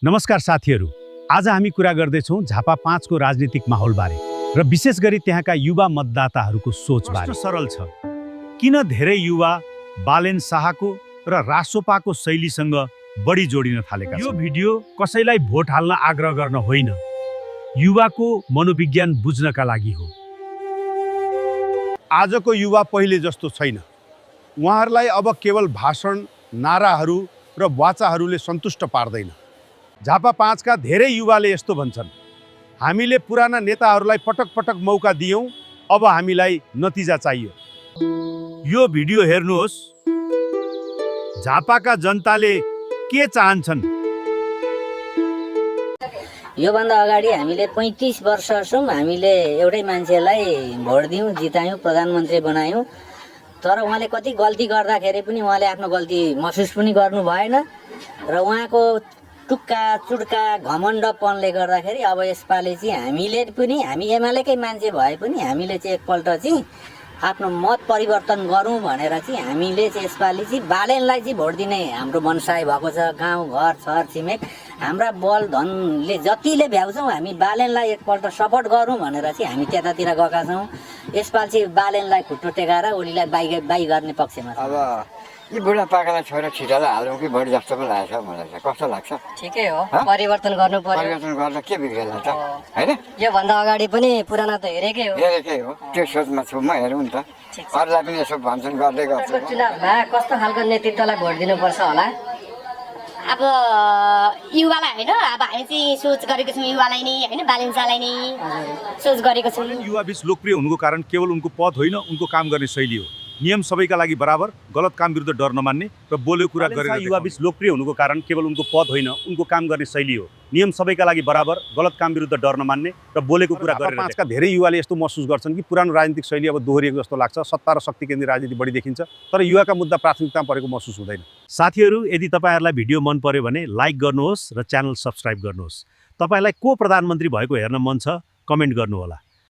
नमस्कार साथीहरू, आज हामी कुरा गर्दैछौँ झापा 5 को राजनीतिक माहौलबारे र विशेष गरी त्यहाँका युवा मतदाताहरूको सोचबारे। सरल छ, किन धेरै युवा बालेन शाहको र रासोपाको शैलीसँग बढी जोडिन थालेका छन्? यो भिडियो कसैलाई भोट हाल्न आग्रह गर्न होइन, युवाको मनोविज्ञान बुझ्नका लागि हो। आजको युवा पहिले जस्तो छैन। उहाँहरूलाई अब केवल भाषण, नाराहरू र वाचाहरूले सन्तुष्ट पार्दैन। झापा 5 का धेरै युवाले यस्तो भन्छन्, हामीले पुराना नेताहरूलाई पटक पटक मौका दियौं, अब हामीलाई नतिजा चाहियो। यो भिडियो हेर्नुहोस्, झापाका जनताले के चाहन्छन्। योभन्दा अगाडि हामीले 35 वर्षसम्म हामीले एउटै मान्छेलाई भोट दियौँ, जितायौँ, प्रधानमन्त्री बनायौँ। तर उहाँले कति गल्ती गर्दाखेरि पनि उहाँले आफ्नो गल्ती महसुस पनि गर्नु भएन र उहाँको टुक्का चुड्का घमण्डपनले गर्दाखेरि अब यसपालि चाहिँ हामी एमालेकै मान्छे भए पनि हामीले चाहिँ एकपल्ट चाहिँ आफ्नो मत परिवर्तन गरौँ भनेर चाहिँ हामीले चाहिँ यसपालि चाहिँ बालेनलाई चाहिँ भोट दिने हाम्रो मनसाय भएको छ। गाउँ घर छर छिमेक हाम्रा बल धनले जतिले भ्याउँछौँ हामी बालेनलाई एकपल्ट सपोर्ट गरौँ भनेर चाहिँ हामी त्यतातिर गएका छौँ। यसपालि चाहिँ बालेनलाई खुट्टो टेकाएर ओलीलाई बाई गर्ने पक्षमा छ। अब यी बुढापाकालाई छोरा छिटालाई हालौँ कि बढी जस्तो पो लागेको छ मलाई चाहिँ। कस्तो लाग्छ? ठिकै हो, परिवर्तन गर्नु पर्यो। परिवर्तन गर्न के बिग्रेला त, हैन? योभन्दा अगाडि पनि पुराना त हेरेकै हो। हेरेकै हो, त्यो सोचमा छु म। हेरौँ नि त, अरूलाई पनि यसो भन्छन् गर्दै गर्छु। चुनावमा कस्तो खालको नेतृत्वलाई भोट दिनुपर्छ होला? अब युवालाई होइन, अब हामी चाहिँ सोच गरेको छौँ युवालाई नै होइन, बालेन शाहलाई नै सोच गरेको छौँ। युवा बीच लोकप्रिय हुनुको कारण केवल उनको पद होइन, उनको काम गर्ने शैली हो। नियम सबैका लागि बराबर, गलत काम विरुद्ध डर नमान्ने र बोलेको कुरा गरेर। युवा बीच लोकप्रिय हुनुको कारण केवल उनको पद होइन, उनको काम गर्ने शैली हो। नियम सबैका लागि बराबर, गलत काम विरुद्ध डर नमान्ने र बोलेको कुरा गरेर। 5 का धेरै युवाले यस्तो महसुस गर्छन् कि पुरानो राजनीतिक शैली अब दोहोरिएको जस्तो लाग्छ। सत्ता र शक्ति केन्द्रित राजनीति बढी देखिन्छ, तर युवाका मुद्दा प्राथमिकतामा परेको महसुस हुँदैन। साथीहरू, यदि तपाईहरुलाई भिडियो मन पर्यो भने लाइक गर्नुहोस् र च्यानल सब्स्क्राइब गर्नुहोस्। तपाईलाई को प्रधानमन्त्री भएको हेर्न मन छ, कमेन्ट गर्नुहोला।